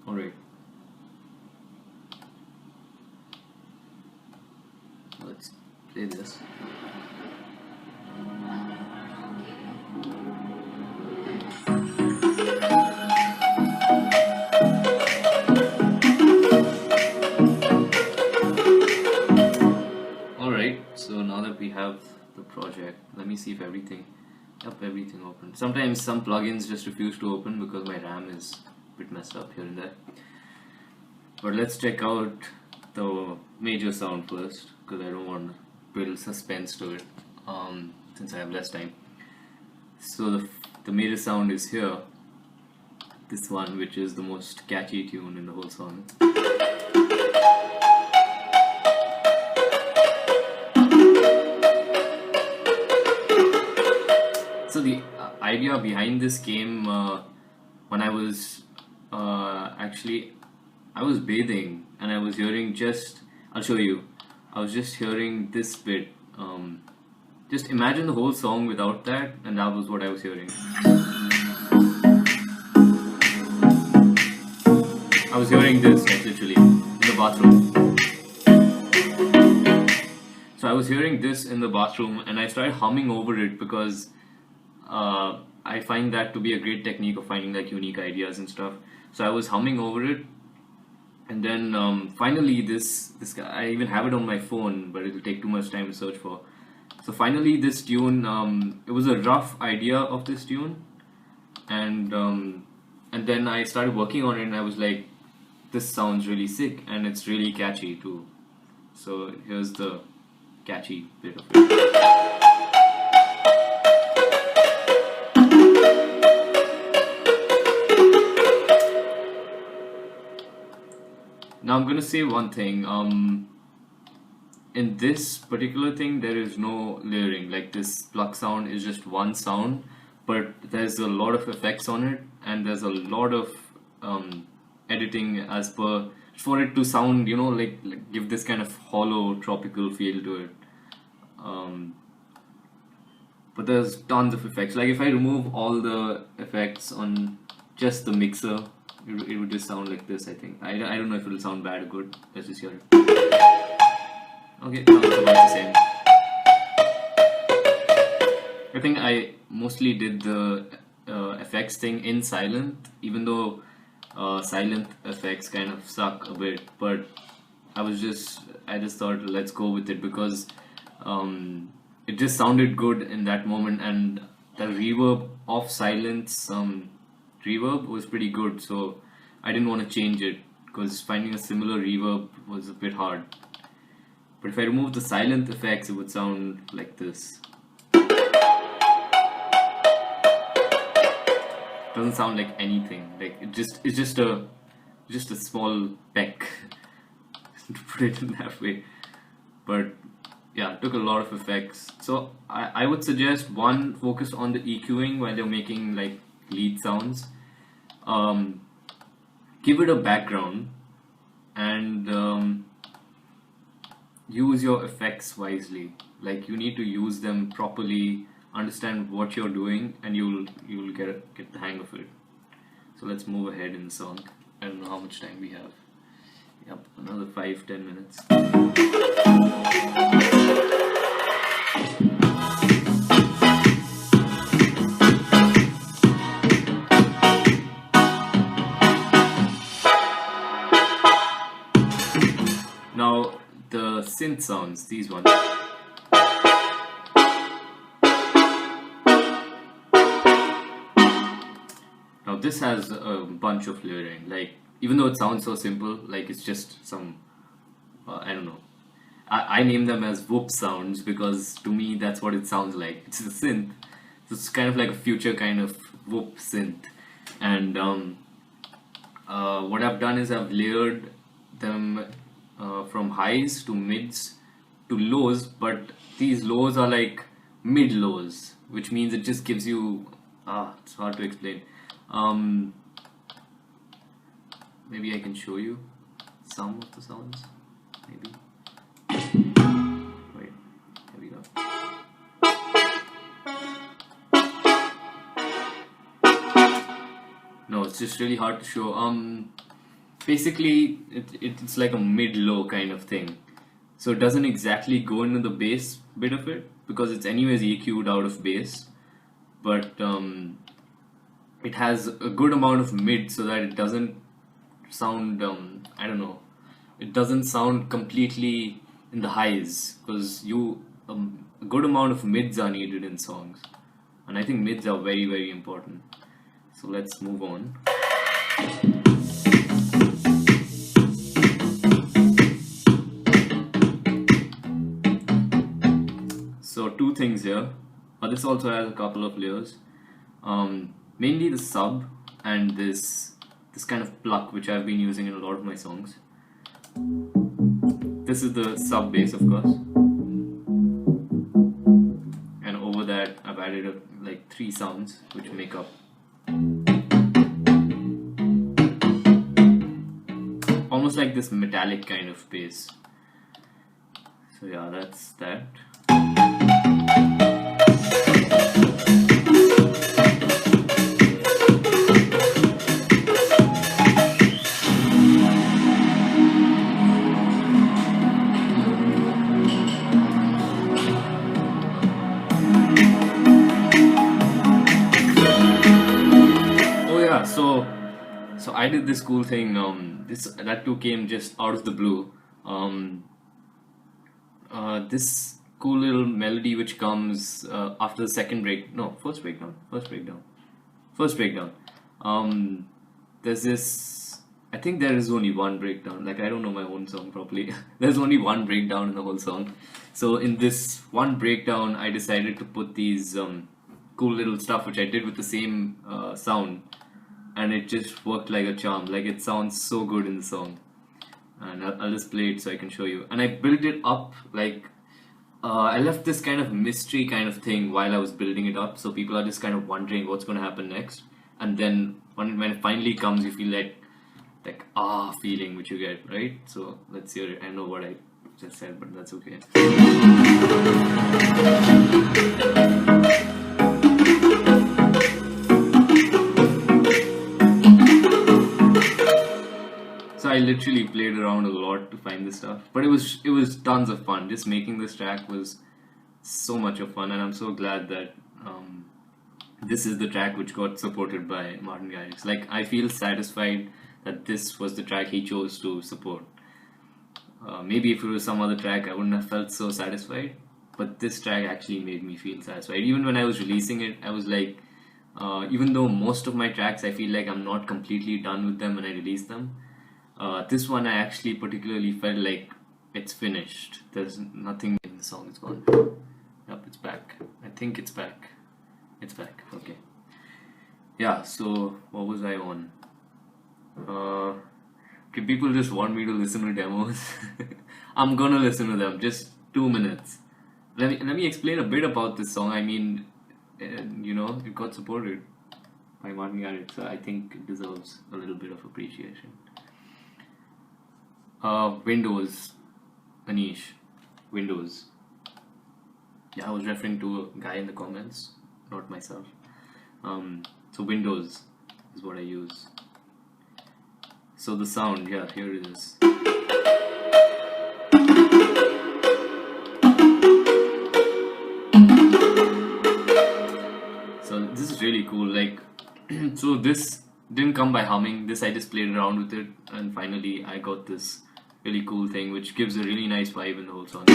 Alright. Let's play this. Alright, so now that we have the project, let me see if everything open. Sometimes some plugins just refuse to open because my RAM is a bit messed up here and there. But let's check out the major sound first, because I don't want to build suspense to it since I have less time. So the major sound is here, this one, which is the most catchy tune in the whole song. So the idea behind this came when I was I was bathing and I was hearing I'll show you. I was just hearing this bit. Just imagine the whole song without that, and that was what I was hearing. I was hearing this like literally in the bathroom. So I was hearing this in the bathroom and I started humming over it because I find that to be a great technique of finding like unique ideas and stuff. So I was humming over it, and then finally this guy, I even have it on my phone, but it will take too much time to search for. So finally this tune, it was a rough idea of this tune, and then I started working on it and I was like, this sounds really sick and it's really catchy too. So here's the catchy bit of it. Now I'm gonna say one thing. In this particular thing, there is no layering. Like this pluck sound is just one sound, but there's a lot of effects on it, and there's a lot of editing as per for it to sound, like give this kind of hollow tropical feel to it. But there's tons of effects. Like if I remove all the effects on just the mixer, it would just sound like this, I think. I don't know if it'll sound bad or good. Let's just hear it. Okay, sounds about the same. I think I mostly did the effects thing in silent, even though silent effects kind of suck a bit. But I just thought let's go with it because it just sounded good in that moment, and the reverb of silence reverb was pretty good, so I didn't want to change it because finding a similar reverb was a bit hard. But if I remove the silent effects, it would sound like this. Doesn't sound like anything. Like it's just a small peck to put it in that way. But yeah, it took a lot of effects. So I would suggest one, focus on the EQing while you're making like lead sounds. Give it a background and use your effects wisely. Like you need to use them properly, understand what you're doing, and you'll get the hang of it. So let's move ahead in the song. I don't know how much time we have. Yep, another 5-10 minutes. Now the synth sounds, these ones. Now this has a bunch of layering. Like even though it sounds so simple, like it's just some I don't know. I name them as whoop sounds because to me that's what it sounds like. It's a synth. So it's kind of like a future kind of whoop synth. And what I've done is I've layered them from highs to mids to lows, but these lows are like mid lows, which means it just gives you it's hard to explain. Maybe I can show you some of the sounds. Maybe. Wait, here we go. No, it's just really hard to show. Basically, it's like a mid-low kind of thing. So it doesn't exactly go into the bass bit of it because it's anyways EQ'd out of bass, but it has a good amount of mid so that it doesn't sound I don't know, it doesn't sound completely in the highs because a good amount of mids are needed in songs, and I think mids are very, very important. So let's move on. So two things here. This also has a couple of layers. Mainly the sub and this kind of pluck which I've been using in a lot of my songs. This is the sub bass, of course, and over that I've added like 3 sounds which make up almost like this metallic kind of bass. So yeah, that's that. So I did this cool thing. That too came just out of the blue. This cool little melody which comes after the first breakdown. There's this. I think there is only one breakdown. Like, I don't know my own song properly. There's only one breakdown in the whole song. So in this one breakdown, I decided to put these cool little stuff which I did with the same sound. And it just worked like a charm. Like, it sounds so good in the song. And I'll just play it so I can show you. And I built it up like I left this kind of mystery kind of thing while I was building it up, so people are just kind of wondering what's going to happen next. And then when it finally comes, you feel like feeling which you get, right? So let's hear it. I know what I just said, but that's okay. So I literally played around a lot to find this stuff, but it was tons of fun. Just making this track was so much of fun, and I'm so glad that this is the track which got supported by Martin Garrix. Like, I feel satisfied that this was the track he chose to support. Maybe if it was some other track, I wouldn't have felt so satisfied, but this track actually made me feel satisfied. Even when I was releasing it, I was like, even though most of my tracks I feel like I'm not completely done with them when I release them, this one I actually particularly felt like it's finished. There's nothing in the song. It's gone. Yep, it's back. I think it's back. It's back. Okay. Yeah, so what was I on? Okay, people just want me to listen to demos. I'm gonna listen to them. Just 2 minutes. Let me explain a bit about this song. I mean, it got supported by Martin Garrix, so I think it deserves a little bit of appreciation. Windows, Aneesh, Windows. Yeah, I was referring to a guy in the comments, not myself. So Windows is what I use. So the sound, yeah, here it is. So this is really cool. Like, so this didn't come by humming. This I just played around with it, and finally I got this really cool thing which gives a really nice vibe in the whole song.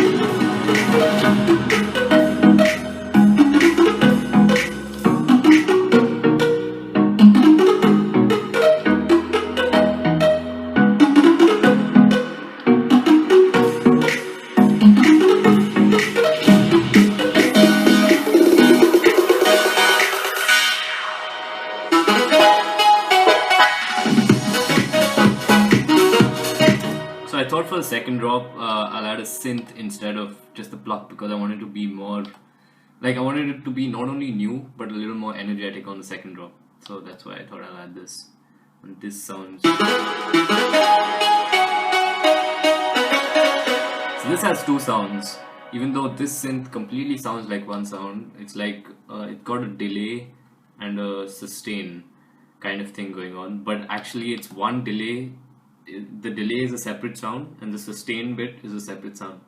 I thought for the second drop, I'll add a synth instead of just the pluck, because I wanted to be more, like, I wanted it to be not only new, but a little more energetic on the second drop. So that's why I thought I'll add this. And this sounds... So this has 2 sounds. Even though this synth completely sounds like one sound, it's like, it got a delay and a sustain. kind of thing going on, but actually it's one delay. The delay is a separate sound, and the sustain bit is a separate sound.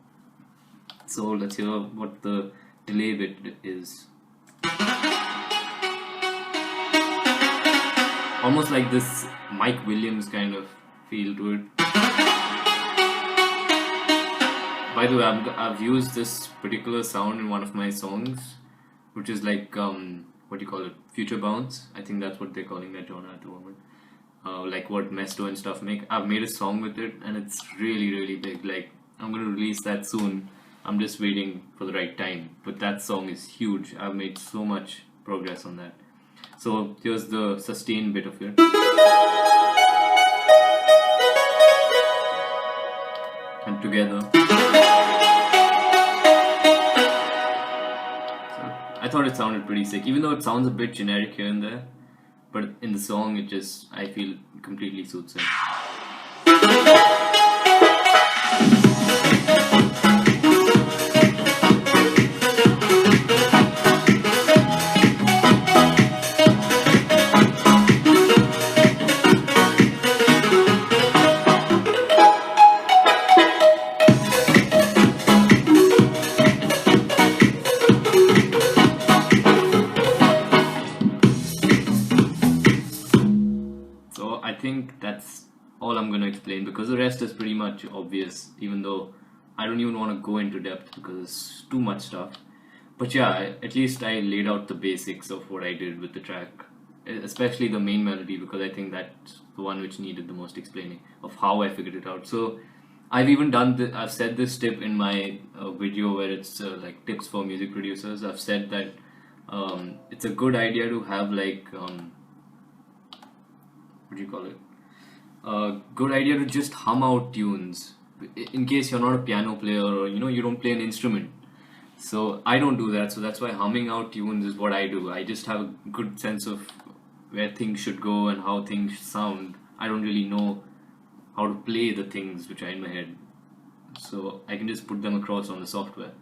So let's hear what the delay bit is. Almost like this Mike Williams kind of feel to it. By the way, I've used this particular sound in one of my songs, which is like what do you call it? Future bounce. I think that's what they're calling that genre at the moment. Like what Mesto and stuff make. I've made a song with it, and it's really, really big. Like, I'm gonna release that soon. I'm just waiting for the right time. But that song is huge. I've made so much progress on that. So here's the sustain bit of it. And together. So I thought it sounded pretty sick, even though it sounds a bit generic here and there. But in the song, it just, I feel, completely suits it. I think that's all I'm going to explain, because the rest is pretty much obvious, even though I don't even want to go into depth because it's too much stuff. But yeah, at least I laid out the basics of what I did with the track, especially the main melody, because I think that's the one which needed the most explaining of how I figured it out. So I've even I've said this tip in my video where it's like tips for music producers. I've said that it's a good idea to have like what do you call it? Good idea to just hum out tunes in case you're not a piano player, or you don't play an instrument. So I don't do that, so that's why humming out tunes is what I do. I just have a good sense of where things should go and how things sound. I don't really know how to play the things which are in my head, so I can just put them across on the software.